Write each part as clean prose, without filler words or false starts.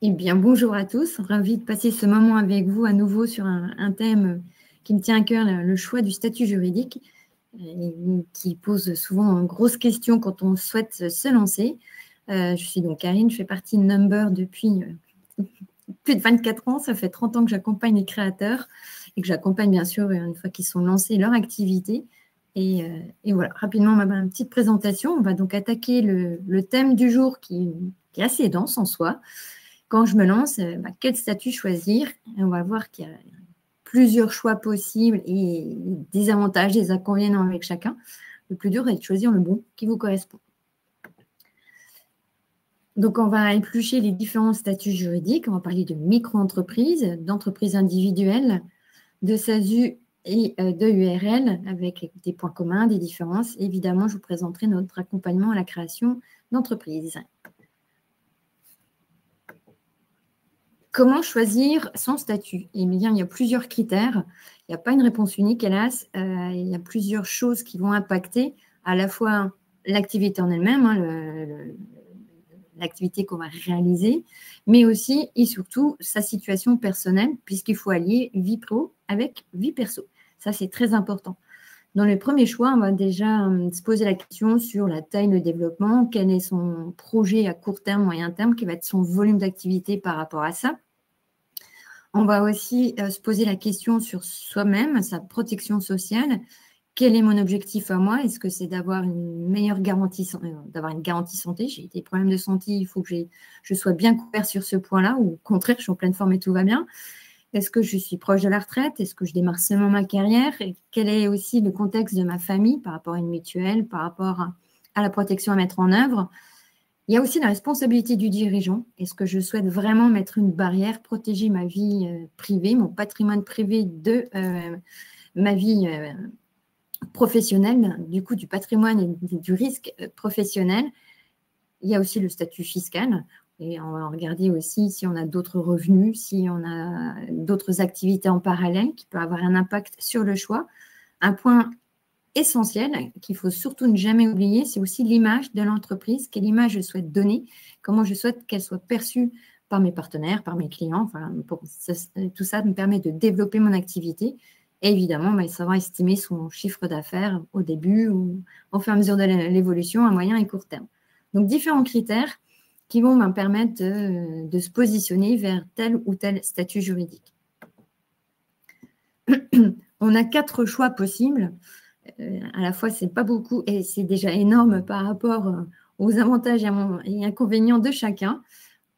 Eh bien, bonjour à tous. Ravie de passer ce moment avec vous à nouveau sur un thème qui me tient à cœur, le choix du statut juridique, et qui pose souvent une grosse question quand on souhaite se lancer. Je suis donc Karine, je fais partie de Number depuis plus de 24 ans. Ça fait 30 ans que j'accompagne les créateurs et que j'accompagne bien sûr une fois qu'ils sont lancés leur activité. Et voilà, rapidement, ma petite présentation. On va donc attaquer le thème du jour qui est assez dense en soi. Quand je me lance, quel statut choisir? Et on va voir qu'il y a plusieurs choix possibles et des avantages, des inconvénients avec chacun. Le plus dur est de choisir le bon qui vous correspond. Donc, on va éplucher les différents statuts juridiques. On va parler de micro-entreprise, d'entreprise individuelle, de SASU et de URL avec des points communs, des différences. Évidemment, je vous présenterai notre accompagnement à la création d'entreprise. Comment choisir son statut? Eh bien, il y a plusieurs critères. Il n'y a pas une réponse unique, hélas. Il y a plusieurs choses qui vont impacter à la fois l'activité en elle-même, l'activité qu'on va réaliser, mais aussi et surtout sa situation personnelle, puisqu'il faut allier vie pro avec vie perso. Ça, c'est très important. Dans le premier choix, on va déjà se poser la question sur la taille de développement, quel est son projet à court terme, moyen terme, quel va être son volume d'activité par rapport à ça. On va aussi se poser la question sur soi-même, sa protection sociale. Quel est mon objectif à moi? Est-ce que c'est d'avoir une meilleure garantie, d'avoir une garantie santé? J'ai des problèmes de santé, il faut que je sois bien couvert sur ce point-là, ou au contraire, je suis en pleine forme et tout va bien. Est-ce que je suis proche de la retraite? Est-ce que je démarre seulement ma carrière? Et quel est aussi le contexte de ma famille par rapport à une mutuelle, par rapport à la protection à mettre en œuvre? Il y a aussi la responsabilité du dirigeant. Est-ce que je souhaite vraiment mettre une barrière, protéger ma vie privée, mon patrimoine privé de ma vie professionnelle, du coup du patrimoine et du risque professionnel? Il y a aussi le statut fiscal. Et on va regarder aussi si on a d'autres revenus, si on a d'autres activités en parallèle qui peuvent avoir un impact sur le choix. Un point essentiel qu'il faut surtout ne jamais oublier, c'est aussi l'image de l'entreprise. Quelle image je souhaite donner, comment je souhaite qu'elle soit perçue par mes partenaires, par mes clients. Enfin, tout ça me permet de développer mon activité. Et évidemment, savoir estimer son chiffre d'affaires au début ou au fur et à mesure de l'évolution à moyen et court terme. Donc, différents critères qui vont me permettre de se positionner vers tel ou tel statut juridique. On a 4 choix possibles. À la fois, c'est pas beaucoup et c'est déjà énorme par rapport aux avantages et inconvénients de chacun.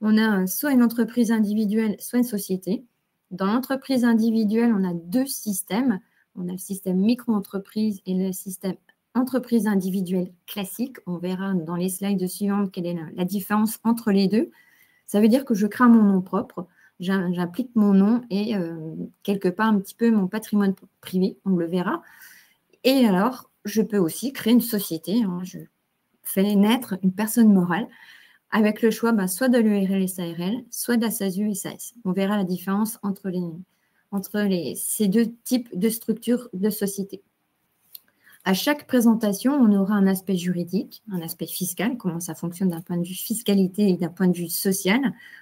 On a soit une entreprise individuelle, soit une société. Dans l'entreprise individuelle, on a 2 systèmes. On a le système micro-entreprise et le système entreprise individuelle classique. On verra dans les slides suivantes quelle est la différence entre les deux. Ça veut dire que je crée mon nom propre. J'applique mon nom et quelque part un petit peu mon patrimoine privé, on le verra. Et alors, je peux aussi créer une société. Je fais naître une personne morale avec le choix soit de l'URL SARL, soit de la SASU SAS. On verra la différence entre ces 2 types de structures de société. À chaque présentation, on aura un aspect juridique, un aspect fiscal, comment ça fonctionne d'un point de vue fiscalité et d'un point de vue social,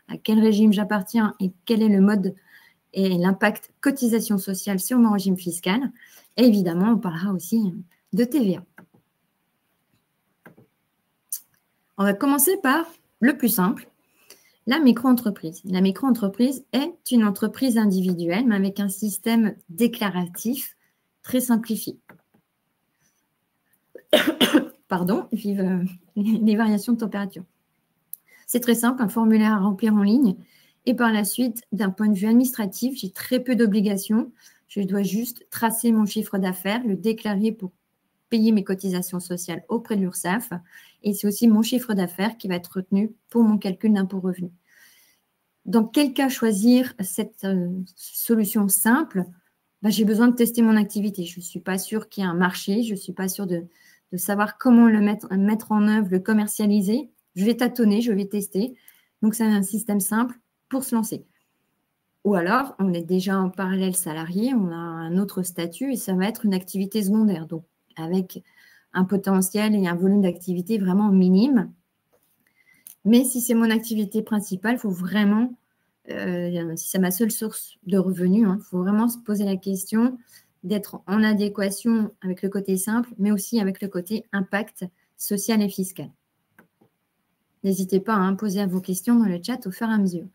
à quel régime j'appartiens et quel est le mode et l'impact cotisation sociale sur mon régime fiscal. Et évidemment, on parlera aussi de TVA. On va commencer par le plus simple, la micro-entreprise. La micro-entreprise est une entreprise individuelle, mais avec un système déclaratif très simplifié. Pardon, vive les variations de température. C'est très simple, un formulaire à remplir en ligne. Et par la suite, d'un point de vue administratif, j'ai très peu d'obligations. Je dois juste tracer mon chiffre d'affaires, le déclarer pour payer mes cotisations sociales auprès de l'URSSAF. Et c'est aussi mon chiffre d'affaires qui va être retenu pour mon calcul d'impôt revenu. Dans quel cas choisir cette solution simple? J'ai besoin de tester mon activité. Je ne suis pas sûre qu'il y ait un marché. Je ne suis pas sûre de savoir comment le mettre en œuvre, le commercialiser. Je vais tâtonner, je vais tester. Donc, c'est un système simple pour se lancer. Ou alors, on est déjà en parallèle salarié, on a un autre statut et ça va être une activité secondaire, donc avec un potentiel et un volume d'activité vraiment minime. Mais si c'est mon activité principale, il faut vraiment, si c'est ma seule source de revenus, il faut vraiment se poser la question d'être en adéquation avec le côté simple, mais aussi avec le côté impact social et fiscal. N'hésitez pas à poser vos questions dans le chat au fur et à mesure.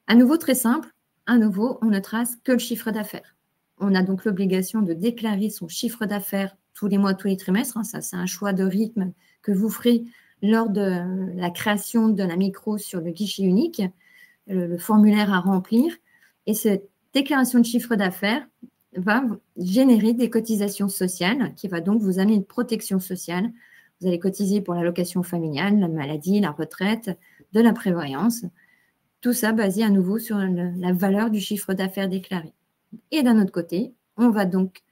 À nouveau, très simple, à nouveau, on ne trace que le chiffre d'affaires. On a donc l'obligation de déclarer son chiffre d'affaires tous les mois, tous les trimestres. Ça, c'est un choix de rythme que vous ferez lors de la création de la micro sur le guichet unique, le formulaire à remplir. Et cette déclaration de chiffre d'affaires va générer des cotisations sociales qui va donc vous amener une protection sociale. Vous allez cotiser pour l'allocation familiale, la maladie, la retraite, de la prévoyance. Tout ça basé à nouveau sur la valeur du chiffre d'affaires déclaré. Et d'un autre côté, on va donc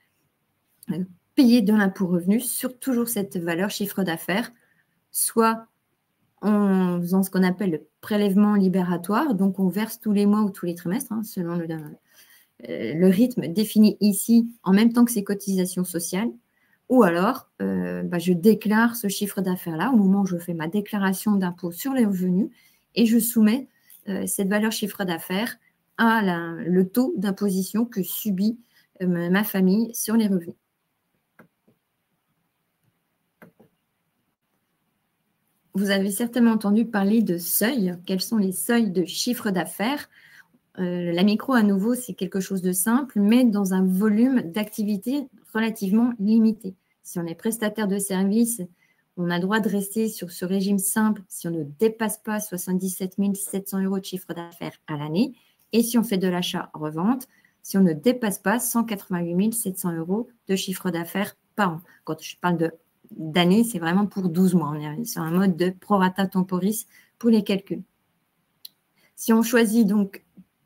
payer de l'impôt revenu sur toujours cette valeur chiffre d'affaires, soit en faisant ce qu'on appelle le prélèvement libératoire, donc on verse tous les mois ou tous les trimestres, selon le rythme défini ici, en même temps que ces cotisations sociales, ou alors je déclare ce chiffre d'affaires-là au moment où je fais ma déclaration d'impôt sur les revenus et je soumets cette valeur chiffre d'affaires à le taux d'imposition que subit ma famille sur les revenus. Vous avez certainement entendu parler de seuils. Quels sont les seuils de chiffre d'affaires? La micro, à nouveau, c'est quelque chose de simple, mais dans un volume d'activité relativement limité. Si on est prestataire de service, on a le droit de rester sur ce régime simple si on ne dépasse pas 77 700 € de chiffre d'affaires à l'année. Et si on fait de l'achat-revente, si on ne dépasse pas 188 700 € de chiffre d'affaires par an. Quand je parle d'année, c'est vraiment pour 12 mois. On est sur un mode de prorata temporis pour les calculs. Si on choisit donc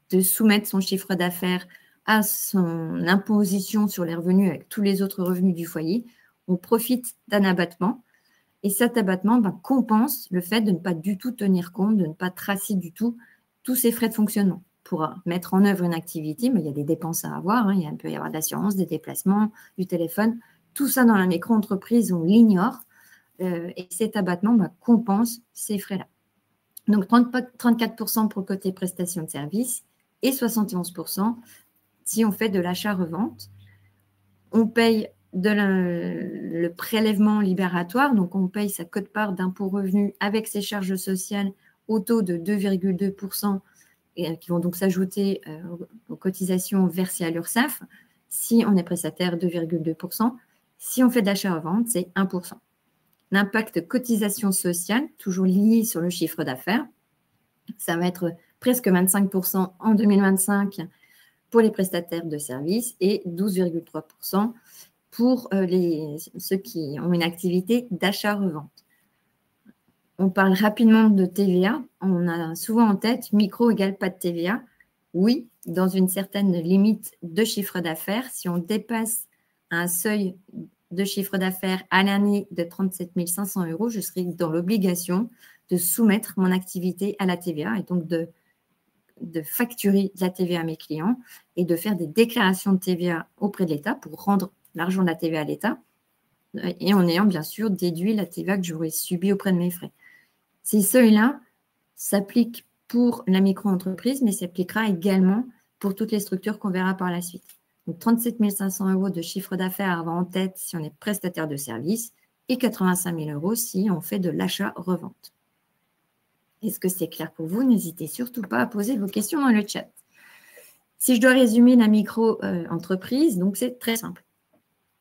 de soumettre son chiffre d'affaires à son imposition sur les revenus avec tous les autres revenus du foyer, on profite d'un abattement. Et cet abattement compense le fait de ne pas du tout tenir compte, de ne pas tracer du tout tous ces frais de fonctionnement. Pour mettre en œuvre une activité, mais il y a des dépenses à avoir, il peut y avoir de l'assurance, des déplacements, du téléphone. Tout ça dans la micro-entreprise, on l'ignore. Et cet abattement compense ces frais-là. Donc, 34% pour le côté prestation de service et 71% si on fait de l'achat-revente. On paye le prélèvement libératoire, donc on paye sa quote-part d'impôt revenu avec ses charges sociales au taux de 2,2% qui vont donc s'ajouter aux cotisations versées à l'URSSAF. Si on est prestataire, 2,2%. Si on fait de l'achat-revente, c'est 1%. L'impact cotisation sociale, toujours lié sur le chiffre d'affaires, ça va être presque 25% en 2025 pour les prestataires de services et 12,3% pour ceux qui ont une activité d'achat-revente. On parle rapidement de TVA. On a souvent en tête micro égale pas de TVA. Oui, dans une certaine limite de chiffre d'affaires, si on dépasse un seuil de chiffre d'affaires à l'année de 37 500 €, je serai dans l'obligation de soumettre mon activité à la TVA et donc de facturer de la TVA à mes clients et de faire des déclarations de TVA auprès de l'État pour rendre l'argent de la TVA à l'État et en ayant bien sûr déduit la TVA que j'aurais subie auprès de mes frais. Ces seuils-là s'appliquent pour la micro-entreprise, mais s'appliquera également pour toutes les structures qu'on verra par la suite. Donc, 37 500 € de chiffre d'affaires à avoir en tête si on est prestataire de service et 85 000 € si on fait de l'achat-revente. Est-ce que c'est clair pour vous? N'hésitez surtout pas à poser vos questions dans le chat. Si je dois résumer la micro-entreprise, donc c'est très simple.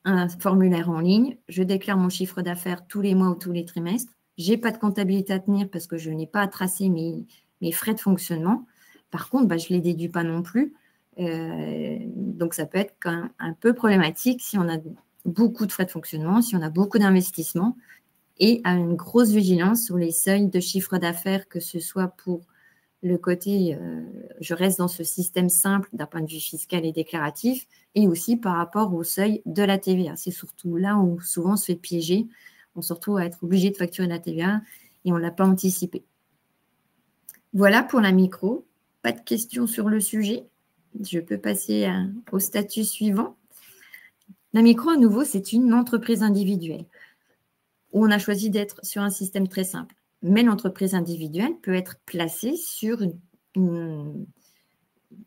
Un formulaire en ligne, je déclare mon chiffre d'affaires tous les mois ou tous les trimestres. Je n'ai pas de comptabilité à tenir parce que je n'ai pas à tracer mes frais de fonctionnement. Par contre, je ne les déduis pas non plus. Donc, ça peut être quand même un peu problématique si on a beaucoup de frais de fonctionnement, si on a beaucoup d'investissements et à une grosse vigilance sur les seuils de chiffre d'affaires, que ce soit pour le côté, je reste dans ce système simple d'un point de vue fiscal et déclaratif, et aussi par rapport au seuil de la TVA. C'est surtout là où souvent on se fait piéger. On se retrouve à être obligé de facturer la TVA et on ne l'a pas anticipé. Voilà pour la micro. Pas de questions sur le sujet. Je peux passer au statut suivant. La micro, à nouveau, c'est une entreprise individuelle où on a choisi d'être sur un système très simple. Mais l'entreprise individuelle peut être placée sur une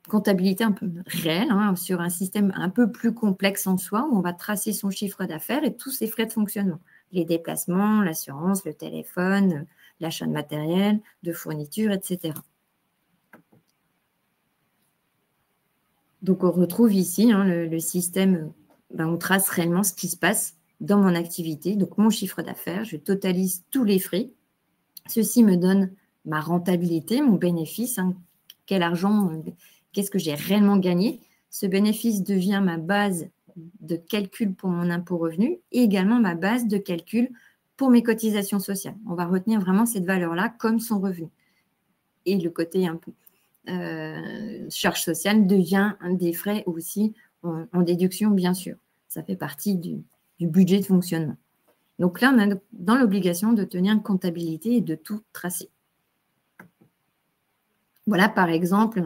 comptabilité un peu réelle, hein, sur un système un peu plus complexe en soi, où on va tracer son chiffre d'affaires et tous ses frais de fonctionnement. Les déplacements, l'assurance, le téléphone, l'achat de matériel, de fournitures, etc. Donc, on retrouve ici le système, on trace réellement ce qui se passe dans mon activité, donc mon chiffre d'affaires, je totalise tous les frais. Ceci me donne ma rentabilité, mon bénéfice, quel argent, qu'est-ce que j'ai réellement gagné. Ce bénéfice devient ma base de calcul pour mon impôt revenu et également ma base de calcul pour mes cotisations sociales. On va retenir vraiment cette valeur-là comme son revenu. Et le côté un peu charge sociale devient un des frais aussi en déduction, bien sûr. Ça fait partie du budget de fonctionnement. Donc là, on est dans l'obligation de tenir une comptabilité et de tout tracer. Voilà, par exemple,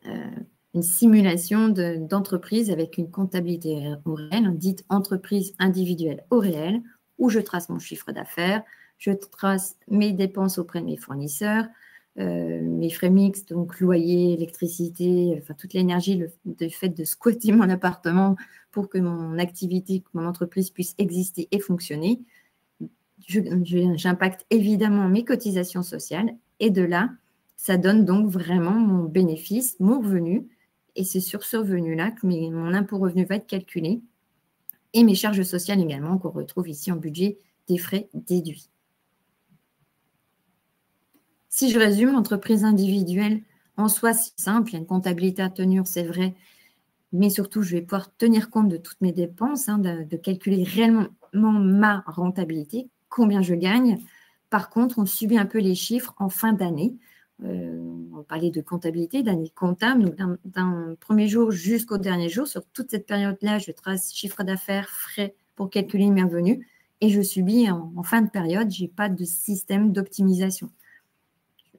une simulation d'entreprise avec une comptabilité au réel, dite entreprise individuelle au réel, où je trace mon chiffre d'affaires, je trace mes dépenses auprès de mes fournisseurs, mes frais mixtes, donc loyer, électricité, enfin toute l'énergie, le fait de squatter mon appartement pour que mon activité, que mon entreprise puisse exister et fonctionner. J'impacte évidemment mes cotisations sociales et de là, ça donne donc vraiment mon bénéfice, mon revenu, et c'est sur ce revenu-là que mon impôt revenu va être calculé et mes charges sociales également qu'on retrouve ici en budget des frais déduits. Si je résume, l'entreprise individuelle, en soi, c'est simple, il y a une comptabilité à tenir, c'est vrai, mais surtout, je vais pouvoir tenir compte de toutes mes dépenses, de calculer réellement ma rentabilité, combien je gagne. Par contre, on subit un peu les chiffres en fin d'année. On parlait de comptabilité, d'année comptable, donc d'un premier jour jusqu'au dernier jour. Sur toute cette période-là, je trace chiffre d'affaires, frais pour calculer mes revenus et je subis en fin de période, je n'ai pas de système d'optimisation.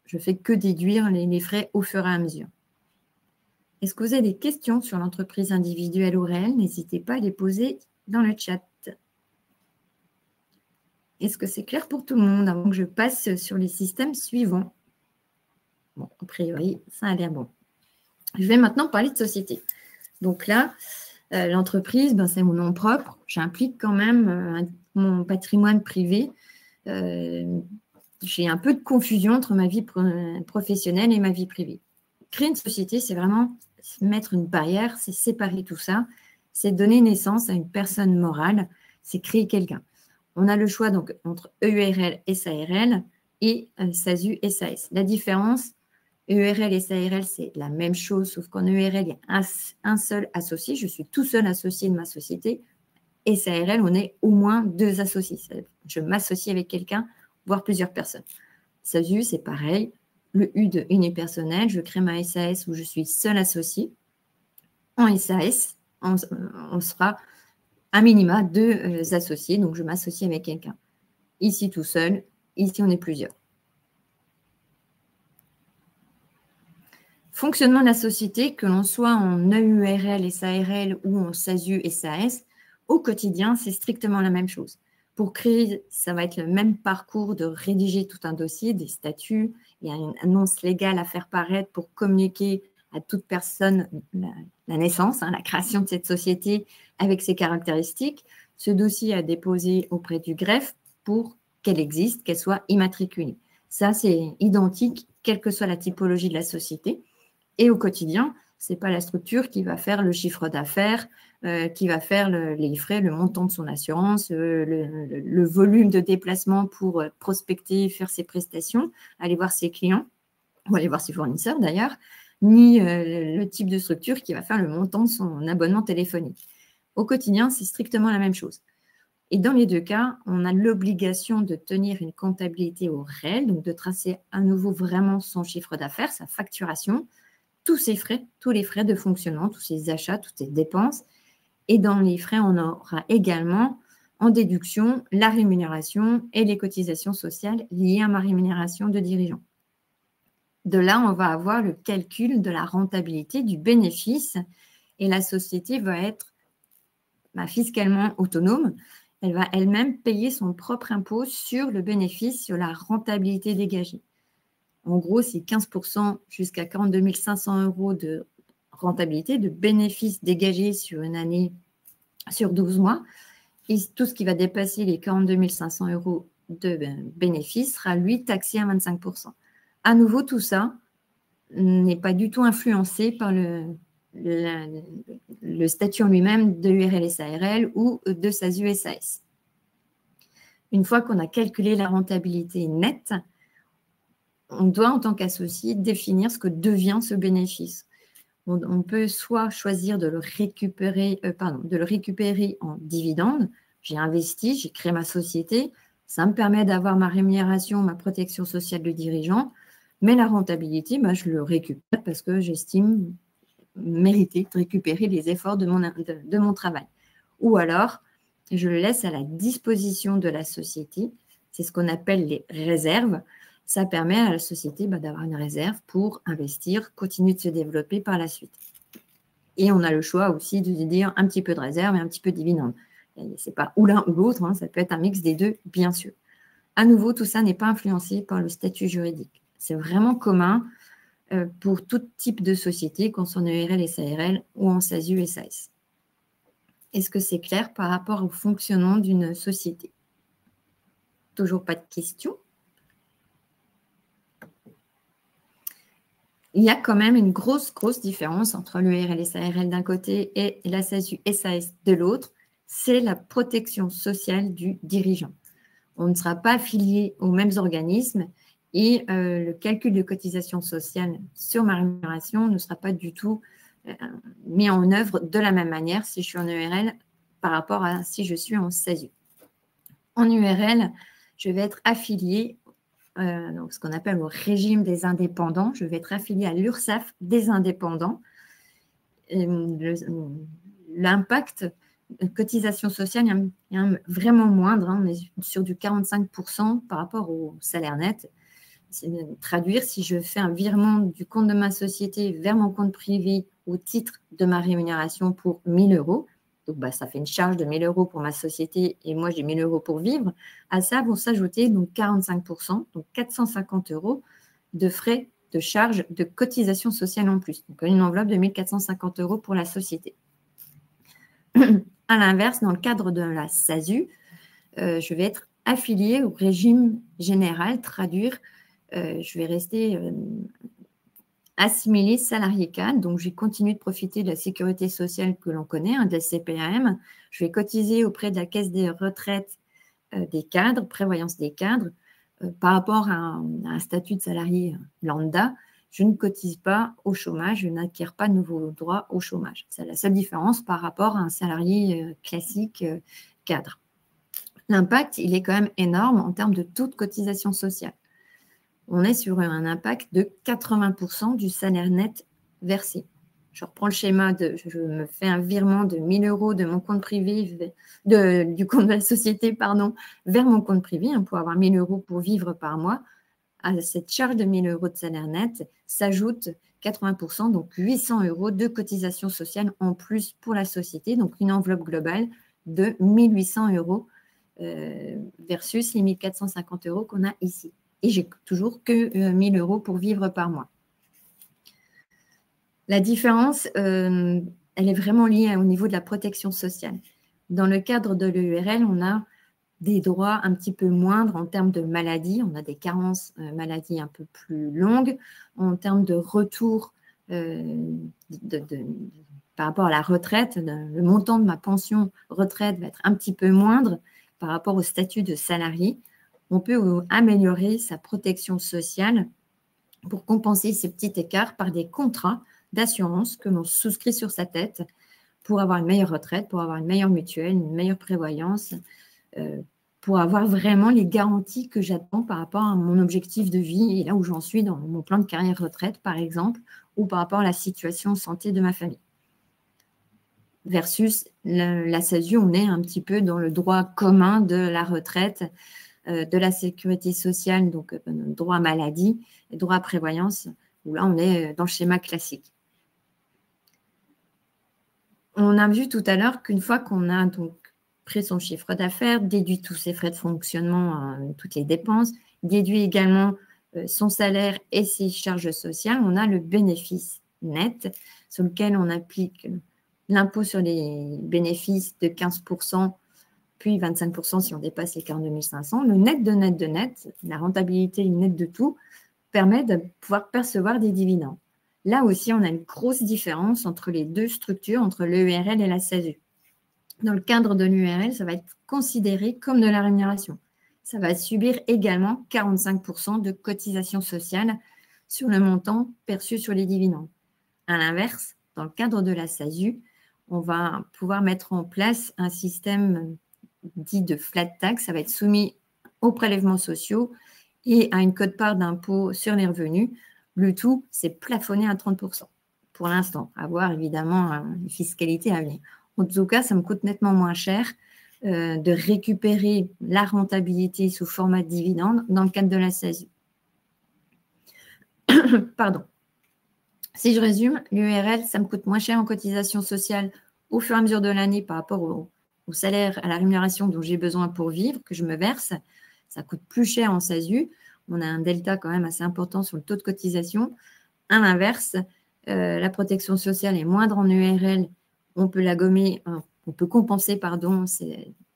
Je ne fais que déduire les frais au fur et à mesure. Est-ce que vous avez des questions sur l'entreprise individuelle ou réelle? N'hésitez pas à les poser dans le chat. Est-ce que c'est clair pour tout le monde avant que je passe sur les systèmes suivants? Bon, a priori, ça a l'air bon. Je vais maintenant parler de société. Donc là, l'entreprise, c'est mon nom propre. J'implique quand même mon patrimoine privé. J'ai un peu de confusion entre ma vie professionnelle et ma vie privée. Créer une société, c'est vraiment mettre une barrière, c'est séparer tout ça, c'est donner naissance à une personne morale, c'est créer quelqu'un. On a le choix donc entre EURL, SARL et SASU, SAS. La différence, EURL et SARL, c'est la même chose, sauf qu'en EURL, il y a un seul associé. Je suis tout seul associé de ma société. Et SARL, on est au moins 2 associés. Je m'associe avec quelqu'un, voire plusieurs personnes. SASU, c'est pareil. Le U de unipersonnel, je crée ma SAS où je suis seul associé. En SAS, on sera à minima 2 associés, donc je m'associe avec quelqu'un. Ici tout seul, ici on est plusieurs. Fonctionnement de la société, que l'on soit en EURL, SARL ou en SASU, SAS, au quotidien, c'est strictement la même chose. Pour créer, ça va être le même parcours de rédiger tout un dossier, des statuts, il y a une annonce légale à faire paraître pour communiquer à toute personne la naissance, la création de cette société avec ses caractéristiques. Ce dossier à déposer auprès du greffe pour qu'elle existe, qu'elle soit immatriculée. Ça, c'est identique, quelle que soit la typologie de la société. Et au quotidien, ce n'est pas la structure qui va faire le chiffre d'affaires, qui va faire les frais, le montant de son assurance, le volume de déplacement pour prospecter, faire ses prestations, aller voir ses clients, ou aller voir ses fournisseurs d'ailleurs, ni le type de structure qui va faire le montant de son abonnement téléphonique. Au quotidien, c'est strictement la même chose. Et dans les 2 cas, on a l'obligation de tenir une comptabilité au réel, donc de tracer à nouveau vraiment son chiffre d'affaires, sa facturation, tous ses frais, tous les frais de fonctionnement, tous ses achats, toutes ses dépenses. Et dans les frais, on aura également en déduction la rémunération et les cotisations sociales liées à ma rémunération de dirigeant. De là, on va avoir le calcul de la rentabilité, du bénéfice, et la société va être fiscalement autonome elle va elle-même payer son propre impôt sur le bénéfice, sur la rentabilité dégagée. En gros, c'est 15% jusqu'à 42 500 euros de rentabilité, de bénéfices dégagés sur une année, sur 12 mois. Et tout ce qui va dépasser les 42 500 euros de bénéfices sera, lui, taxé à 25%. À nouveau, tout ça n'est pas du tout influencé par le statut en lui-même de URL-SARL ou de SASU-SAS. Une fois qu'on a calculé la rentabilité nette, on doit, en tant qu'associé, définir ce que devient ce bénéfice. On peut soit choisir de le récupérer en dividende. J'ai investi, j'ai créé ma société, ça me permet d'avoir ma rémunération, ma protection sociale de dirigeant, mais la rentabilité, je le récupère parce que j'estime mériter de récupérer les efforts de mon travail. Ou alors, je le laisse à la disposition de la société. C'est ce qu'on appelle les réserves. Ça permet à la société d'avoir une réserve pour investir, continuer de se développer par la suite. Et on a le choix aussi de dire un petit peu de réserve et un petit peu de dividende. Ce n'est pas ou l'un ou l'autre, ça peut être un mix des deux, bien sûr. À nouveau, tout ça n'est pas influencé par le statut juridique. C'est vraiment commun pour tout type de société, qu'on soit en EURL, SARL ou en SASU, SAS. Est-ce que c'est clair par rapport au fonctionnement d'une société? Toujours pas de questions? Il y a quand même une grosse différence entre l'EURL, SARL d'un côté et la SASU, SAS de l'autre. C'est la protection sociale du dirigeant. On ne sera pas affilié aux mêmes organismes et le calcul de cotisation sociale sur ma rémunération ne sera pas du tout mis en œuvre de la même manière si je suis en URL par rapport à si je suis en SASU. En URL, je vais être affiliée, donc ce qu'on appelle le régime des indépendants. Je vais être affiliée à l'URSSAF des indépendants. L'impact cotisation sociale est vraiment moindre. On est sur du 45% par rapport au salaire net. Traduire, si je fais un virement du compte de ma société vers mon compte privé au titre de ma rémunération pour 1 000 euros, donc ça fait une charge de 1 000 euros pour ma société et moi j'ai 1 000 euros pour vivre, à ça vont s'ajouter donc 45%, donc 450 euros de frais de charge de cotisation sociale en plus. Donc une enveloppe de 1 450 euros pour la société. À l'inverse, dans le cadre de la SASU, je vais être affiliée au régime général, traduire, je vais rester assimilée salarié cadre, donc je vais continuer de profiter de la sécurité sociale que l'on connaît, de la CPAM. Je vais cotiser auprès de la caisse des retraites des cadres, prévoyance des cadres. Par rapport à un statut de salarié lambda, je ne cotise pas au chômage, je n'acquiers pas de nouveaux droits au chômage. C'est la seule différence par rapport à un salarié classique cadre. L'impact, il est quand même énorme en termes de taux de cotisation sociale. On est sur un impact de 80% du salaire net versé. Je reprends le schéma, je me fais un virement de 1 000 euros de mon compte privé, du compte de la société, vers mon compte privé, pour avoir 1 000 euros pour vivre par mois. À cette charge de 1 000 euros de salaire net s'ajoute 80%, donc 800 euros de cotisation sociale en plus pour la société, donc une enveloppe globale de 1 800 euros versus les 1 450 euros qu'on a ici. Et j'ai toujours que 1 000 euros pour vivre par mois. La différence, elle est vraiment liée au niveau de la protection sociale. Dans le cadre de l'EURL, on a des droits un petit peu moindres en termes de maladies. On a des carences maladies un peu plus longues. En termes de retour par rapport à la retraite, le montant de ma pension retraite va être un petit peu moindre par rapport au statut de salarié. On peut améliorer sa protection sociale pour compenser ces petits écarts par des contrats d'assurance que l'on souscrit sur sa tête pour avoir une meilleure retraite, pour avoir une meilleure mutuelle, une meilleure prévoyance, pour avoir vraiment les garanties que j'attends par rapport à mon objectif de vie et là où j'en suis dans mon plan de carrière retraite, par exemple, ou par rapport à la situation santé de ma famille. Versus la SASU, on est un petit peu dans le droit commun de la retraite, de la sécurité sociale, donc droit maladie et droit prévoyance, où là, on est dans le schéma classique. On a vu tout à l'heure qu'une fois qu'on a donc pris son chiffre d'affaires, déduit tous ses frais de fonctionnement, toutes les dépenses, déduit également son salaire et ses charges sociales. On a le bénéfice net sur lequel on applique l'impôt sur les bénéfices de 15%, puis 25% si on dépasse les 42 500. Le net de net de net, la rentabilité nette de tout, permet de pouvoir percevoir des dividendes. Là aussi, on a une grosse différence entre les deux structures, entre l'EURL et la SASU. Dans le cadre de l'URL, ça va être considéré comme de la rémunération. Ça va subir également 45% de cotisation sociale sur le montant perçu sur les dividendes. À l'inverse, dans le cadre de la SASU, on va pouvoir mettre en place un système dit de flat tax. Ça va être soumis aux prélèvements sociaux et à une quote-part d'impôt sur les revenus. Le tout, c'est plafonné à 30%. Pour l'instant, à voir évidemment une fiscalité à venir. En tout cas, ça me coûte nettement moins cher de récupérer la rentabilité sous format de dividende dans le cadre de la SASU. Pardon. Si je résume, l'URL, ça me coûte moins cher en cotisation sociale au fur et à mesure de l'année par rapport au salaire, à la rémunération dont j'ai besoin pour vivre, que je me verse. Ça coûte plus cher en SASU. On a un delta quand même assez important sur le taux de cotisation. À l'inverse, la protection sociale est moindre en URL. On peut la gommer, on peut compenser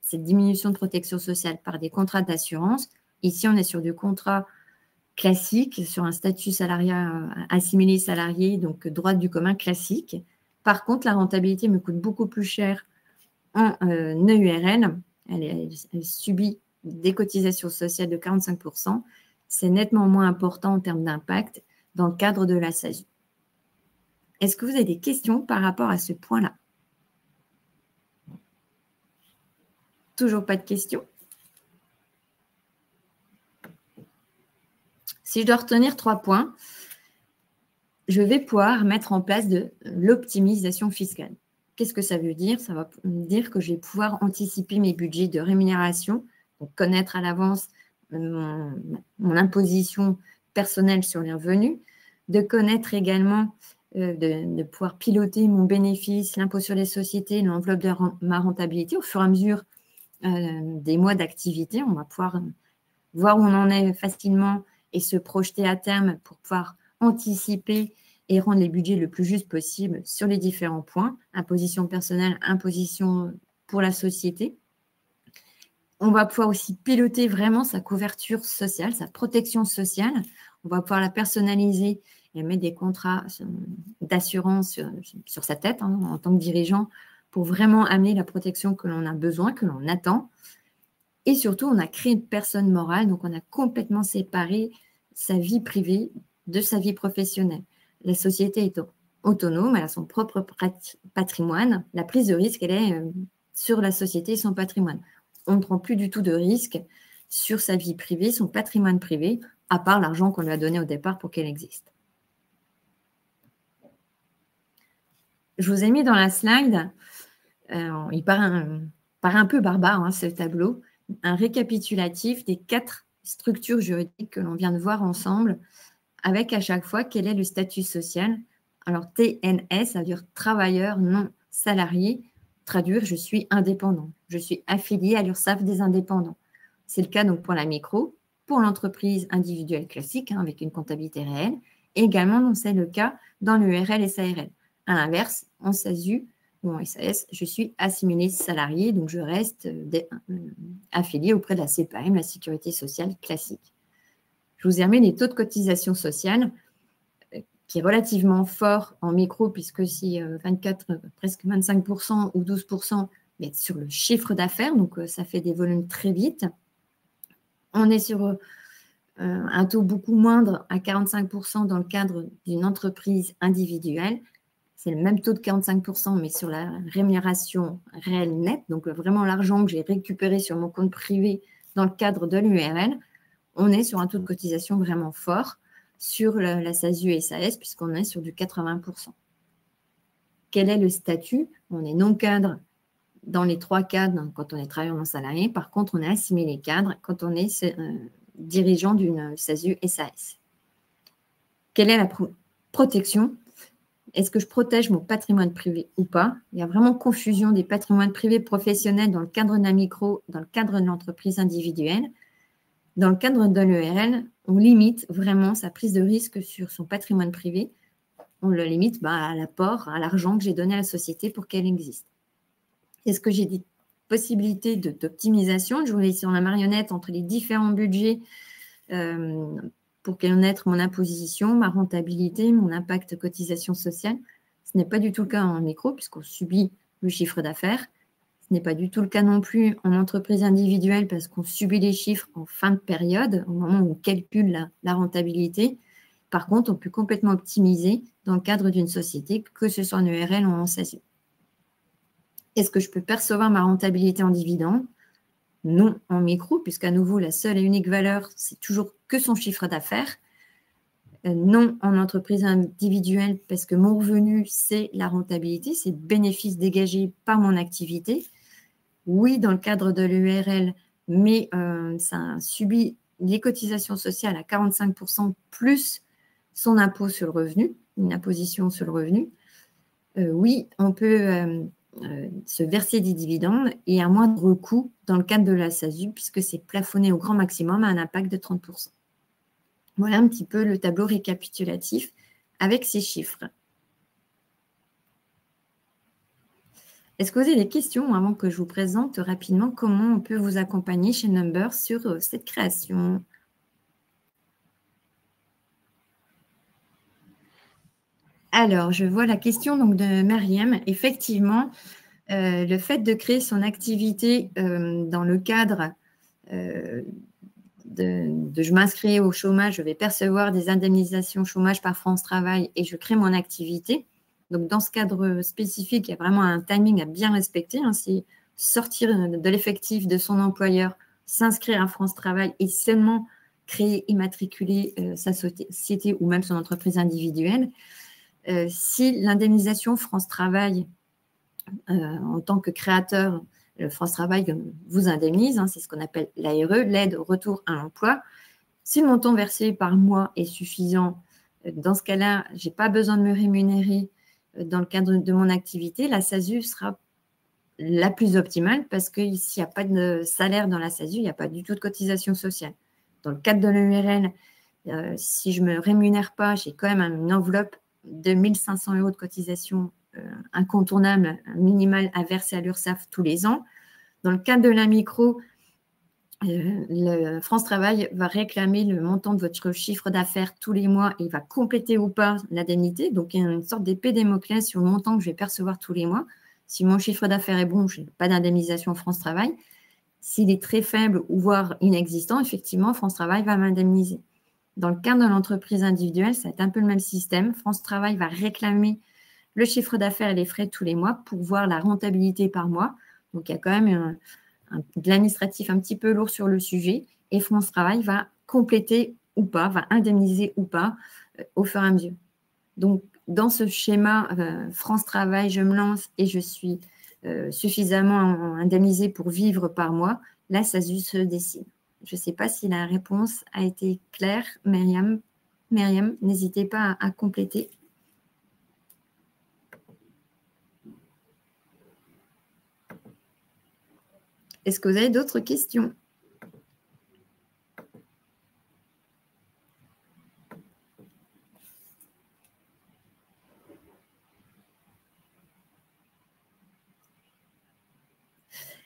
cette diminution de protection sociale par des contrats d'assurance. Ici, on est sur du contrat classique, sur un statut salariat assimilé salarié, donc droit du commun classique. Par contre, la rentabilité me coûte beaucoup plus cher en EURL. Elle subit des cotisations sociales de 45%. C'est nettement moins important en termes d'impact dans le cadre de la SASU. Est-ce que vous avez des questions par rapport à ce point-là? Toujours pas de questions? Si je dois retenir 3 points, je vais pouvoir mettre en place de l'optimisation fiscale. Qu'est-ce que ça veut dire? Ça va dire que je vais pouvoir anticiper mes budgets de rémunération, donc connaître à l'avance mon imposition personnelle sur les revenus, de connaître également, de pouvoir piloter mon bénéfice, l'impôt sur les sociétés, l'enveloppe de ma rentabilité au fur et à mesure des mois d'activité. On va pouvoir voir où on en est facilement et se projeter à terme pour pouvoir anticiper et rendre les budgets le plus juste possible sur les différents points, imposition personnelle, imposition pour la société. On va pouvoir aussi piloter vraiment sa couverture sociale, sa protection sociale. On va pouvoir la personnaliser et mettre des contrats d'assurance sur sa tête en tant que dirigeant pour vraiment amener la protection que l'on a besoin, que l'on attend. Et surtout, on a créé une personne morale, donc on a complètement séparé sa vie privée de sa vie professionnelle. La société est autonome, elle a son propre patrimoine. La prise de risque, elle est sur la société et son patrimoine. On ne prend plus du tout de risque sur sa vie privée, son patrimoine privé, à part l'argent qu'on lui a donné au départ pour qu'elle existe. Je vous ai mis dans la slide, il paraît un peu barbare ce tableau, un récapitulatif des 4 structures juridiques que l'on vient de voir ensemble, avec à chaque fois quel est le statut social. Alors TNS, ça veut dire travailleur non salarié. Traduire, je suis indépendant. Je suis affilié à l'URSSAF des indépendants. C'est le cas donc pour la micro, pour l'entreprise individuelle classique, avec une comptabilité réelle. Et également, c'est le cas dans le URL et SARL. À l'inverse, en SASU ou en SAS, je suis assimilé salarié, donc je reste affilié auprès de la CPAM, la sécurité sociale classique. Je vous ai remis les taux de cotisation sociale, qui est relativement fort en micro, puisque c'est 24, presque 25% ou 12%, mais sur le chiffre d'affaires, donc ça fait des volumes très vite. On est sur un taux beaucoup moindre, à 45% dans le cadre d'une entreprise individuelle. C'est le même taux de 45%, mais sur la rémunération réelle nette, donc vraiment l'argent que j'ai récupéré sur mon compte privé dans le cadre de l'URL. On est sur un taux de cotisation vraiment fort sur la SASU et SAS, puisqu'on est sur du 80%. Quel est le statut? On est non-cadre dans les 3 cadres quand on est travailleur non salarié. Par contre, on est assimilé cadre quand on est dirigeant d'une SASU et SAS. Quelle est la protection? Est-ce que je protège mon patrimoine privé ou pas? Il y a vraiment confusion des patrimoines privés professionnels dans le cadre d'un micro, dans le cadre de l'entreprise individuelle. Dans le cadre de l'ERL, on limite vraiment sa prise de risque sur son patrimoine privé. On le limite à l'apport, à l'argent que j'ai donné à la société pour qu'elle existe. Est-ce que j'ai des possibilités d'optimisation? Je voulais sur la marionnette entre les différents budgets pour connaître mon imposition, ma rentabilité, mon impact cotisation sociale. Ce n'est pas du tout le cas en micro puisqu'on subit le chiffre d'affaires. Ce n'est pas du tout le cas non plus en entreprise individuelle parce qu'on subit les chiffres en fin de période, au moment où on calcule la rentabilité. Par contre, on peut complètement optimiser dans le cadre d'une société, que ce soit en ERL ou en SASU. Est-ce que je peux percevoir ma rentabilité en dividende? Non en micro, puisqu'à nouveau, la seule et unique valeur, c'est toujours que son chiffre d'affaires. Non en entreprise individuelle, parce que mon revenu, c'est la rentabilité, c'est le bénéfice dégagé par mon activité. Oui, dans le cadre de l'ERL, mais ça subit les cotisations sociales à 45% plus son impôt sur le revenu, une imposition sur le revenu. Oui, on peut se verser des dividendes et à moindre coût dans le cadre de la SASU, puisque c'est plafonné au grand maximum à un impact de 30%. Voilà un petit peu le tableau récapitulatif avec ces chiffres. Est-ce que vous avez des questions avant que je vous présente rapidement comment on peut vous accompagner chez Number sur cette création? Alors, je vois la question donc, de Mariam. Effectivement, le fait de créer son activité dans le cadre je m'inscris au chômage, je vais percevoir des indemnisations chômage par France Travail et je crée mon activité. Donc, dans ce cadre spécifique, il y a vraiment un timing à bien respecter. Hein, c'est sortir de l'effectif de son employeur, s'inscrire à France Travail et seulement créer, immatriculer sa société ou même son entreprise individuelle. Si l'indemnisation France Travail en tant que créateur, France Travail vous indemnise, hein, c'est ce qu'on appelle l'ARE, l'aide au retour à l'emploi. Si le montant versé par mois est suffisant, dans ce cas-là, je n'ai pas besoin de me rémunérer dans le cadre de mon activité, la SASU sera la plus optimale parce que s'il n'y a pas de salaire dans la SASU, il n'y a pas du tout de cotisation sociale. Dans le cadre de l'ERL, si je ne me rémunère pas, j'ai quand même une enveloppe de 1 500 € de cotisation incontournable, minimale à verser à l'URSSAF tous les ans. Dans le cadre de la micro, le France Travail va réclamer le montant de votre chiffre d'affaires tous les mois et va compléter ou pas l'indemnité. Donc, il y a une sorte d'épée Damoclès sur le montant que je vais percevoir tous les mois. Si mon chiffre d'affaires est bon, je n'ai pas d'indemnisation France Travail. S'il est très faible ou voire inexistant, effectivement, France Travail va m'indemniser. Dans le cadre de l'entreprise individuelle, ça va être un peu le même système. France Travail va réclamer le chiffre d'affaires et les frais tous les mois pour voir la rentabilité par mois. Donc, il y a quand même de l'administratif un petit peu lourd sur le sujet et France Travail va compléter ou pas, va indemniser ou pas au fur et à mesure. Donc, dans ce schéma France Travail, je me lance et je suis suffisamment indemnisée pour vivre par mois, là, ça se décide. Je ne sais pas si la réponse a été claire, Myriam. Myriam, n'hésitez pas à compléter. Est-ce que vous avez d'autres questions?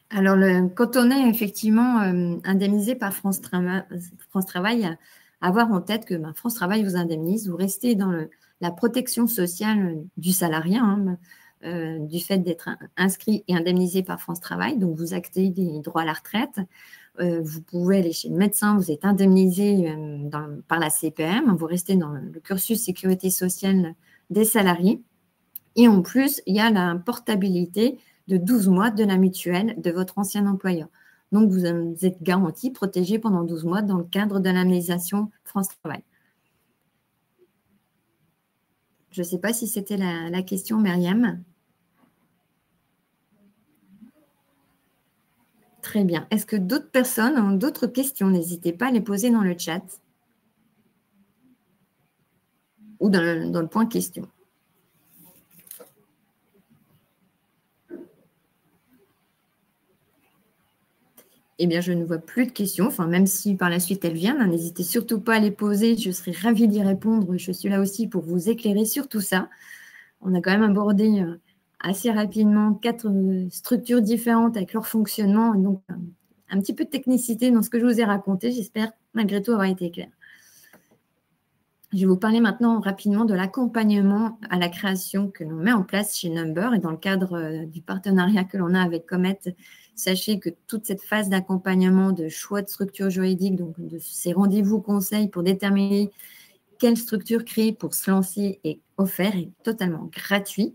Alors, quand on est effectivement indemnisé par France Travail, avoir en tête que France Travail vous indemnise, vous restez dans la protection sociale du salarié, hein, du fait d'être inscrit et indemnisé par France Travail. Donc, vous actez des droits à la retraite. Vous pouvez aller chez le médecin, vous êtes indemnisé par la CPM, vous restez dans le cursus sécurité sociale des salariés. Et en plus, il y a la portabilité de 12 mois de la mutuelle de votre ancien employeur. Donc, vous êtes garanti, protégé pendant 12 mois dans le cadre de l'indemnisation France Travail. Je ne sais pas si c'était la question, Myriam. Très bien. Est-ce que d'autres personnes ont d'autres questions? N'hésitez pas à les poser dans le chat ou dans le point question. Eh bien, je ne vois plus de questions. Enfin, même si par la suite elles viennent, hein, n'hésitez surtout pas à les poser. Je serai ravie d'y répondre. Je suis là aussi pour vous éclairer sur tout ça. On a quand même abordé assez rapidement 4 structures différentes avec leur fonctionnement. Donc, un petit peu de technicité dans ce que je vous ai raconté. J'espère malgré tout avoir été clair. Je vais vous parler maintenant rapidement de l'accompagnement à la création que l'on met en place chez Number. Et dans le cadre du partenariat que l'on a avec Comet, sachez que toute cette phase d'accompagnement, de choix de structure juridique, donc de ces rendez-vous conseils pour déterminer quelle structure créer pour se lancer est offert et totalement gratuit,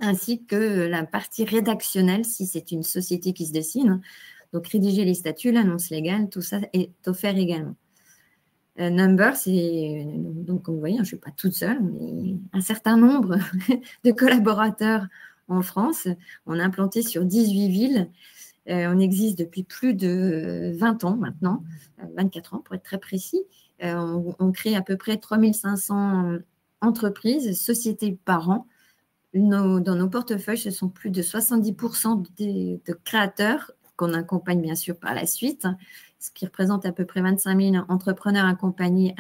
ainsi que la partie rédactionnelle si c'est une société qui se dessine. Donc, rédiger les statuts, l'annonce légale, tout ça est offert également. Number, c'est donc, comme vous voyez, je ne suis pas toute seule, mais un certain nombre de collaborateurs en France. On est implanté sur 18 villes. On existe depuis plus de 20 ans maintenant, 24 ans pour être très précis. On crée à peu près 3500 entreprises, sociétés par an. Dans nos portefeuilles, ce sont plus de 70% de créateurs qu'on accompagne bien sûr par la suite, ce qui représente à peu près 25 000 entrepreneurs accompagnés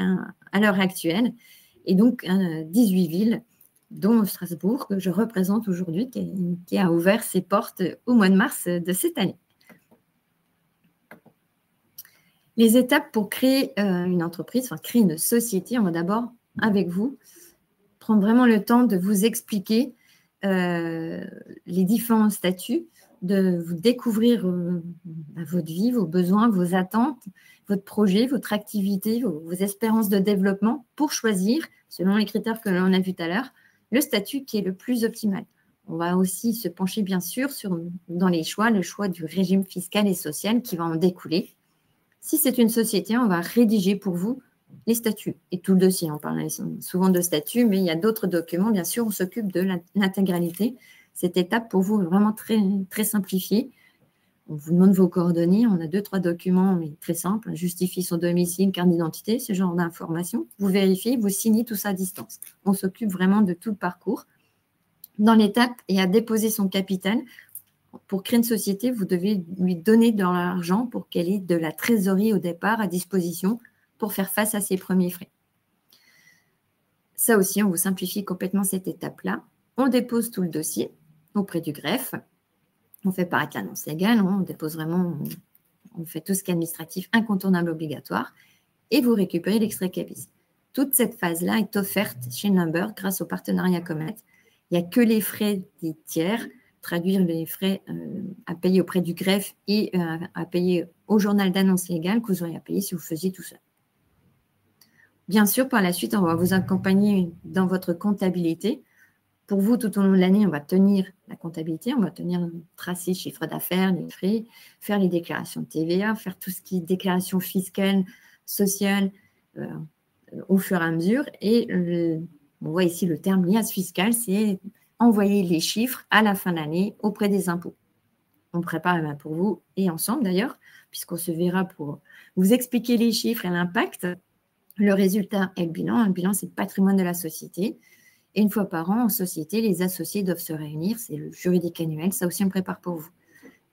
à l'heure actuelle, et donc 18 villes, dont Strasbourg, que je représente aujourd'hui, qui a ouvert ses portes au mois de mars de cette année. Les étapes pour créer une entreprise, enfin créer une société, on va d'abord, avec vous, prendre vraiment le temps de vous expliquer les différents statuts, de vous découvrir votre vie, vos besoins, vos attentes, votre projet, votre activité, vos espérances de développement pour choisir, selon les critères que l'on a vus tout à l'heure, le statut qui est le plus optimal. On va aussi se pencher bien sûr dans les choix, le choix du régime fiscal et social qui va en découler. Si c'est une société, on va rédiger pour vous les statuts et tout le dossier. On parle souvent de statuts, mais il y a d'autres documents. Bien sûr, on s'occupe de l'intégralité. Cette étape, pour vous, est vraiment très, très simplifiée. On vous demande vos coordonnées. On a 2-3 documents, mais très simples. Justifie son domicile, carte d'identité, ce genre d'informations. Vous vérifiez, vous signez tout ça à distance. On s'occupe vraiment de tout le parcours. Dans l'étape, il y a déposer son capital. Pour créer une société, vous devez lui donner de l'argent pour qu'elle ait de la trésorerie au départ à disposition pour faire face à ses premiers frais. Ça aussi, on vous simplifie complètement cette étape-là. On dépose tout le dossier auprès du greffe. On fait paraître l'annonce légale. On dépose vraiment, on fait tout ce qui est administratif, incontournable, obligatoire. Et vous récupérez l'extrait CAPIS. Toute cette phase-là est offerte chez Number grâce au partenariat Comet. Il n'y a que les frais des tiers, traduire les frais à payer auprès du greffe et à payer au journal d'annonce légale que vous auriez à payer si vous faisiez tout seul. Bien sûr, par la suite, on va vous accompagner dans votre comptabilité. Pour vous, tout au long de l'année, on va tenir la comptabilité, on va tracer le chiffre d'affaires, les frais, faire les déclarations de TVA, faire tout ce qui est déclaration fiscale, sociale, au fur et à mesure. Et on voit ici le terme liasse fiscale, c'est envoyer les chiffres à la fin de l'année auprès des impôts. On prépare pour vous et ensemble d'ailleurs, puisqu'on se verra pour vous expliquer les chiffres et l'impact, le résultat et le bilan. Un bilan, c'est le patrimoine de la société. Et une fois par an, en société, les associés doivent se réunir. C'est le juridique annuel. Ça aussi, on prépare pour vous.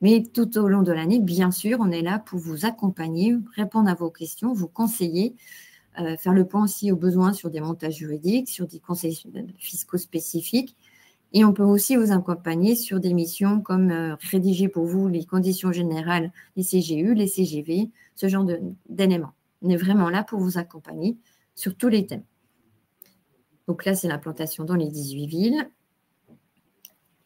Mais tout au long de l'année, bien sûr, on est là pour vous accompagner, répondre à vos questions, vous conseiller, faire le point aussi aux besoins sur des montages juridiques, sur des conseils fiscaux spécifiques. Et on peut aussi vous accompagner sur des missions comme rédiger pour vous les conditions générales, les CGU, les CGV, ce genre d'éléments. On est vraiment là pour vous accompagner sur tous les thèmes. Donc là, c'est l'implantation dans les 18 villes.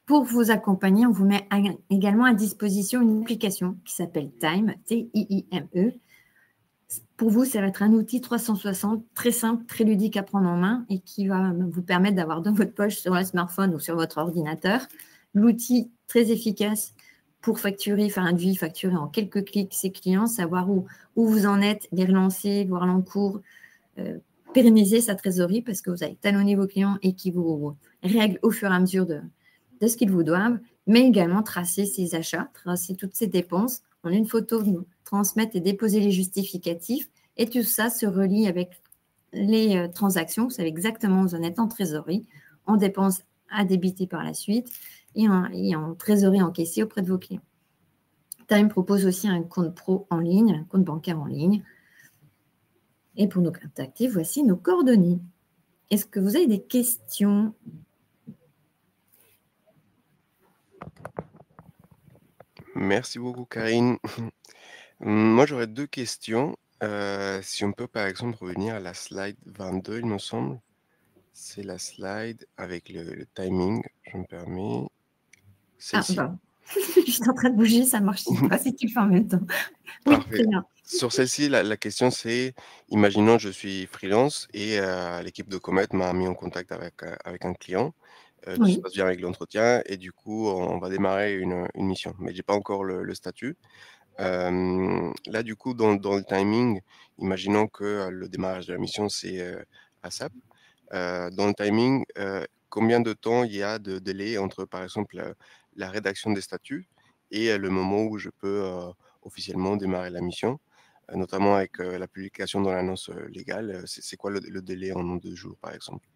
Pour vous accompagner, on vous met également à disposition une application qui s'appelle Time, T-I-I-M-E. Pour vous, ça va être un outil 360, très simple, très ludique à prendre en main et qui va vous permettre d'avoir dans votre poche sur le smartphone ou sur votre ordinateur l'outil très efficace pour facturer, faire un devis, facturer en quelques clics ses clients, savoir où vous en êtes, les relancer, voir l'encours, pérenniser sa trésorerie parce que vous avez talonné vos clients et qui vous règlent au fur et à mesure de ce qu'ils vous doivent, mais également tracer ses achats, tracer toutes ses dépenses. On a une photo, nous transmettre et déposer les justificatifs et tout ça se relie avec les transactions. Vous savez exactement où vous en êtes en trésorerie, en dépenses à débiter par la suite et en trésorerie encaissée auprès de vos clients. Time propose aussi un compte pro en ligne, un compte bancaire en ligne. Et pour nous contacter, voici nos coordonnées. Est-ce que vous avez des questions? Merci beaucoup, Karine. Moi, j'aurais 2 questions. Si on peut, par exemple, revenir à la slide 22, il me semble. C'est la slide avec le timing, je me permets. Ah, Celle-ci. bah, je suis en train de bouger, ça ne marche pas si tu le fais en même temps. Oui, Parfait. très bien. Sur celle-ci, la question, c'est, imaginons je suis freelance et l'équipe de Comet m'a mis en contact avec un client. Tout se Oui. passe bien avec l'entretien et du coup, on va démarrer une mission. Mais j'ai pas encore le statut. Là, du coup, dans le timing, imaginons que, le démarrage de la mission, c'est, ASAP. Dans le timing, combien de temps il y a de délai entre, par exemple, la rédaction des statuts et le moment où je peux, officiellement démarrer la mission? Notamment avec, la publication dans l'annonce, légale, c'est quoi le délai en nombre de jours, par exemple?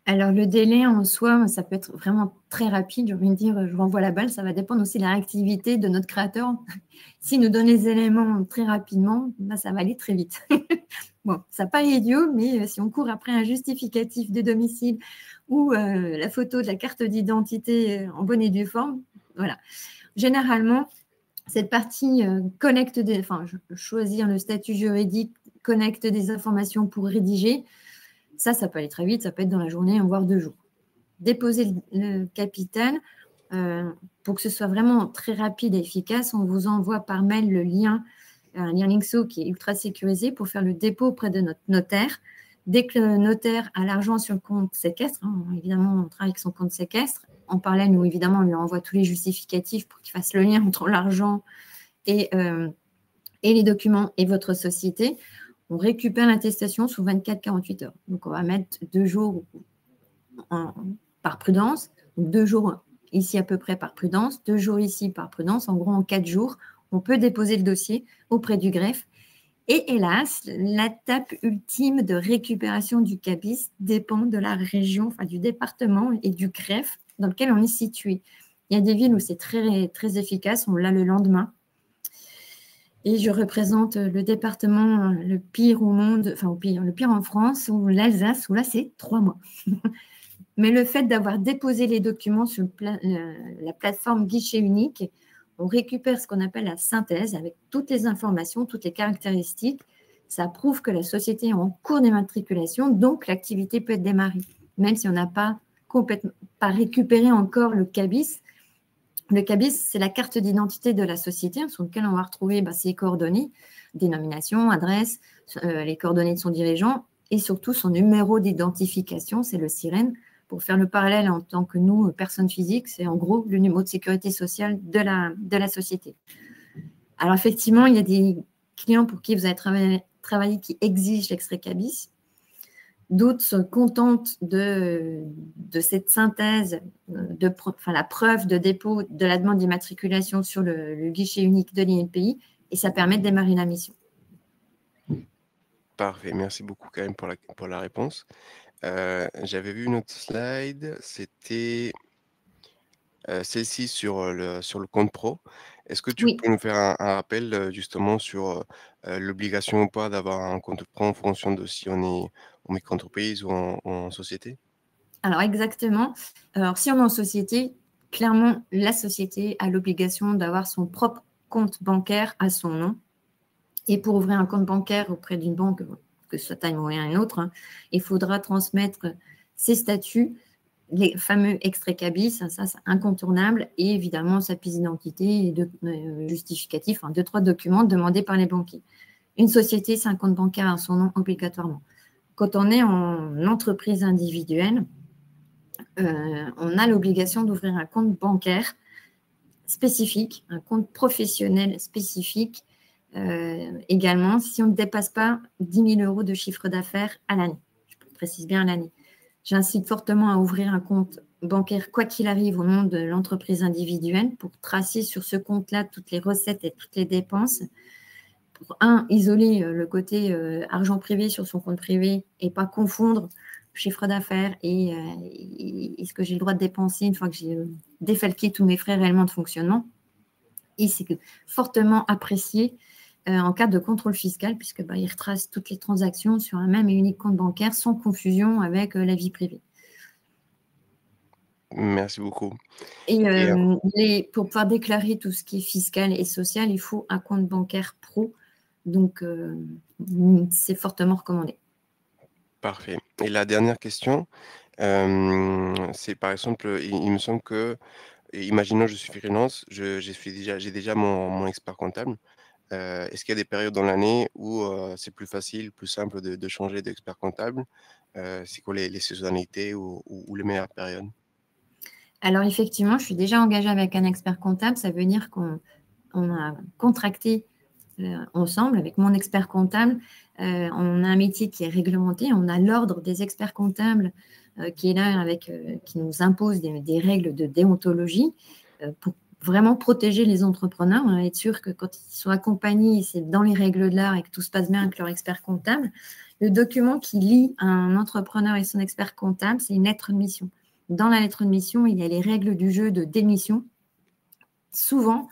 Alors, le délai en soi, ça peut être vraiment très rapide. J'ai envie de dire, je renvoie la balle. Ça va dépendre aussi de la réactivité de notre créateur. S'il nous donne les éléments très rapidement, bah, ça va aller très vite. Bon, ça paraît idiot, mais si on court après un justificatif de domicile ou la photo de la carte d'identité en bonne et due forme, voilà. Généralement, cette partie choisir le statut juridique, connecte des informations pour rédiger, ça peut aller très vite, ça peut être dans la journée, voire 2 jours. Déposer le capital, pour que ce soit vraiment très rapide et efficace, on vous envoie par mail le lien, un lien Linkso qui est ultra sécurisé pour faire le dépôt auprès de notre notaire. Dès que le notaire a l'argent sur le compte séquestre, évidemment, on travaille avec son compte séquestre. En parallèle, nous, évidemment, on lui envoie tous les justificatifs pour qu'il fasse le lien entre l'argent et les documents et votre société. On récupère l'attestation sous 24-48 heures. Donc, on va mettre 2 jours par prudence, donc 2 jours ici à peu près par prudence, 2 jours ici par prudence. En gros, en 4 jours, on peut déposer le dossier auprès du greffe. Et hélas, l'étape ultime de récupération du CABIS dépend de la région, enfin du département et du greffe dans lequel on est situé. Il y a des villes où c'est très, très efficace, on l'a le lendemain. Et je représente le département le pire au monde, enfin le pire en France, ou l'Alsace, où là c'est 3 mois. Mais le fait d'avoir déposé les documents sur la plateforme guichet unique, on récupère ce qu'on appelle la synthèse avec toutes les informations, toutes les caractéristiques. Ça prouve que la société est en cours d'immatriculation, donc l'activité peut être démarrée, même si on n'a pas récupéré encore le CABIS. Le CABIS, c'est la carte d'identité de la société sur laquelle on va retrouver ses coordonnées, dénomination, adresse, les coordonnées de son dirigeant et surtout son numéro d'identification, c'est le SIREN. Pour faire le parallèle en tant que nous, personnes physiques, c'est en gros le numéro de sécurité sociale de la société. Alors effectivement, il y a des clients pour qui vous avez travaillé qui exigent l'extrait CABIS. D'autres se contentent de cette synthèse, la preuve de dépôt de la demande d'immatriculation sur le guichet unique de l'INPI, et ça permet de démarrer la mission. Parfait, merci beaucoup quand même pour la réponse. J'avais vu une autre slide, c'était, celle-ci sur le compte pro. Est-ce que tu Oui, peux nous faire un rappel, justement sur, l'obligation ou pas d'avoir un compte pro en fonction de si on est en micro-entreprise ou en société? alors exactement. Alors si on est en société, clairement, la société a l'obligation d'avoir son propre compte bancaire à son nom. Et pour ouvrir un compte bancaire auprès d'une banque, que ce soit taille moyenne ou une autre, il faudra transmettre ses statuts, les fameux extraits CABIS, ça c'est incontournable, et évidemment sa pièce d'identité et justificatif, 2-3 documents demandés par les banquiers. Une société, c'est un compte bancaire à son nom obligatoirement. Quand on est en entreprise individuelle, on a l'obligation d'ouvrir un compte bancaire spécifique, un compte professionnel spécifique, également si on ne dépasse pas 10 000 € de chiffre d'affaires à l'année. Je précise bien à l'année. J'incite fortement à ouvrir un compte bancaire, quoi qu'il arrive, au nom de l'entreprise individuelle pour tracer sur ce compte-là toutes les recettes et toutes les dépenses. Pour isoler le côté argent privé sur son compte privé et pas confondre chiffre d'affaires et ce que j'ai le droit de dépenser une fois que j'ai défalqué tous mes frais réellement de fonctionnement. Et c'est fortement apprécié en cas de contrôle fiscal, puisque il retrace toutes les transactions sur un même et unique compte bancaire sans confusion avec la vie privée. Merci beaucoup. Et pour pouvoir déclarer tout ce qui est fiscal et social, il faut un compte bancaire pro. Donc, c'est fortement recommandé. Parfait. Et la dernière question, c'est par exemple, il me semble que, imaginons je suis freelance, j'ai déjà mon expert comptable. Est-ce qu'il y a des périodes dans l'année où, c'est plus facile, plus simple de changer d'expert comptable? C'est quoi les saisonnalités ou les meilleures périodes? Alors, effectivement, je suis déjà engagée avec un expert comptable. Ça veut dire qu'on a contracté ensemble avec mon expert comptable. On a un métier qui est réglementé. On a l'ordre des experts comptables qui est là, qui nous impose des règles de déontologie pour vraiment protéger les entrepreneurs, être sûr que quand ils sont accompagnés, c'est dans les règles de l'art et que tout se passe bien avec leur expert comptable. Le document qui lie un entrepreneur et son expert comptable, c'est une lettre de mission. Dans la lettre de mission, il y a les règles du jeu de démission. Souvent,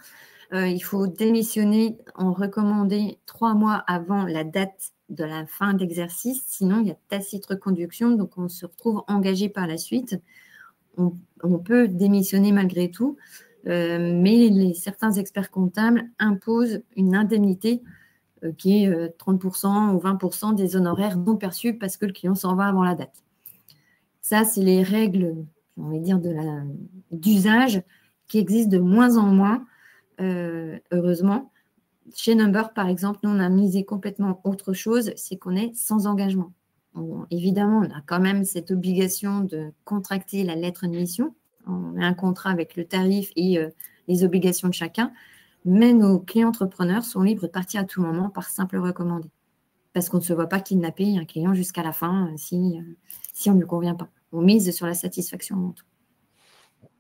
il faut démissionner en recommandé 3 mois avant la date de la fin d'exercice. Sinon, il y a tacite reconduction, donc on se retrouve engagé par la suite. On peut démissionner malgré tout, mais certains experts comptables imposent une indemnité qui est 30% ou 20% des honoraires non perçus parce que le client s'en va avant la date. Ça, c'est les règles, on va dire, d'usage qui existent de moins en moins, heureusement. Chez Number, par exemple, nous, on a misé complètement autre chose, c'est qu'on est sans engagement. Évidemment, on a quand même cette obligation de contracter la lettre de mission. On a un contrat avec le tarif et les obligations de chacun, mais nos clients entrepreneurs sont libres de partir à tout moment par simple recommandé. Parce qu'on ne se voit pas kidnapper un client jusqu'à la fin si on ne lui convient pas. On mise sur la satisfaction avant tout.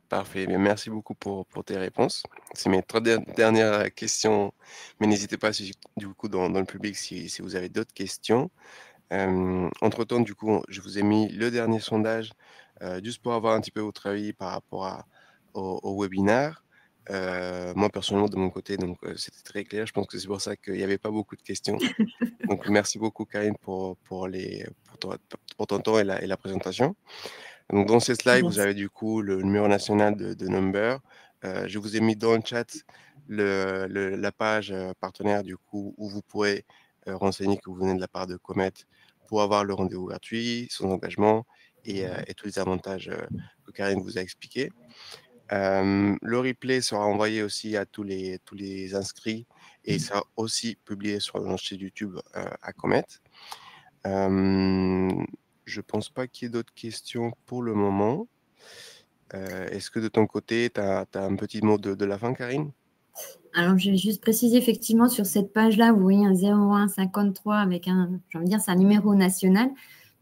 Parfait, bien, merci beaucoup pour tes réponses. C'est mes 3 dernières questions, mais n'hésitez pas si du coup dans le public si vous avez d'autres questions. Entre-temps, du coup, je vous ai mis le dernier sondage, juste pour avoir un petit peu votre avis par rapport au webinaire. Moi personnellement de mon côté, donc c'était très clair. Je pense que c'est pour ça qu'il y avait pas beaucoup de questions. Donc merci beaucoup Karine pour ton temps et la présentation. Donc dans ces slides, vous Merci. avez du coup le numéro national de Number. Je vous ai mis dans le chat la page, partenaire du coup où vous pourrez, renseigner que vous venez de la part de Comet pour avoir le rendez-vous gratuit, son engagement et tous les avantages, que Karine vous a expliqués. Le replay sera envoyé aussi à tous les inscrits et sera aussi publié sur notre chaîne YouTube, à Comet. Je pense pas qu'il y ait d'autres questions pour le moment. Est-ce que de ton côté, tu as un petit mot de la fin, Karine? Alors, je vais juste préciser effectivement sur cette page-là, vous voyez un 01 53 avec j'ai envie de dire, c'est un numéro national.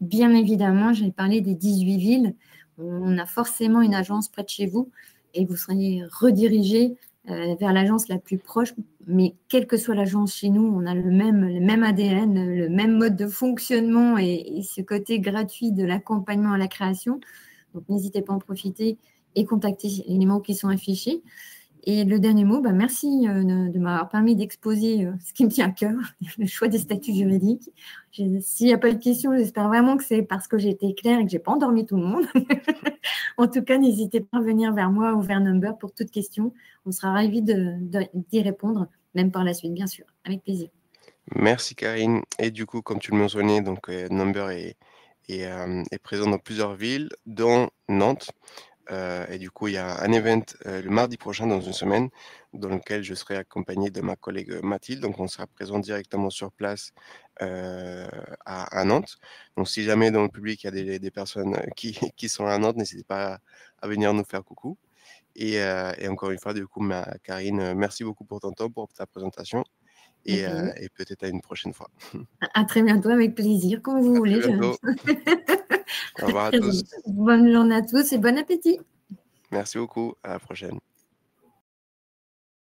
Bien évidemment, j'ai parlé des 18 villes. On a forcément une agence près de chez vous et vous serez redirigé vers l'agence la plus proche. Mais quelle que soit l'agence chez nous, on a le même ADN, le même mode de fonctionnement et ce côté gratuit de l'accompagnement à la création. Donc, n'hésitez pas à en profiter et contacter les numéros qui sont affichés. Et le dernier mot, merci de m'avoir permis d'exposer ce qui me tient à cœur, le choix des statuts juridiques. S'il n'y a pas de questions, j'espère vraiment que c'est parce que j'ai été claire et que je n'ai pas endormi tout le monde. En tout cas, n'hésitez pas à venir vers moi ou vers Number pour toute question. On sera ravis d'y répondre, même par la suite, bien sûr, avec plaisir. Merci Karine et du coup, comme tu le mentionnais, donc Number est présent dans plusieurs villes, dont Nantes. Et du coup, il y a un event, le mardi prochain, dans une semaine, dans lequel je serai accompagné de ma collègue, Mathilde. Donc on sera présent directement sur place, à Nantes. Donc si jamais dans le public, il y a des personnes, qui sont à Nantes, n'hésitez pas à venir nous faire coucou et encore une fois, du coup, Karine, merci beaucoup pour ton temps, pour ta présentation Avec plaisir. et peut-être à une prochaine fois. À très bientôt, avec plaisir, quand vous À très voulez. bientôt. Au revoir à Très tous. bien. Bonne journée à tous et bon appétit. Merci beaucoup. À la prochaine.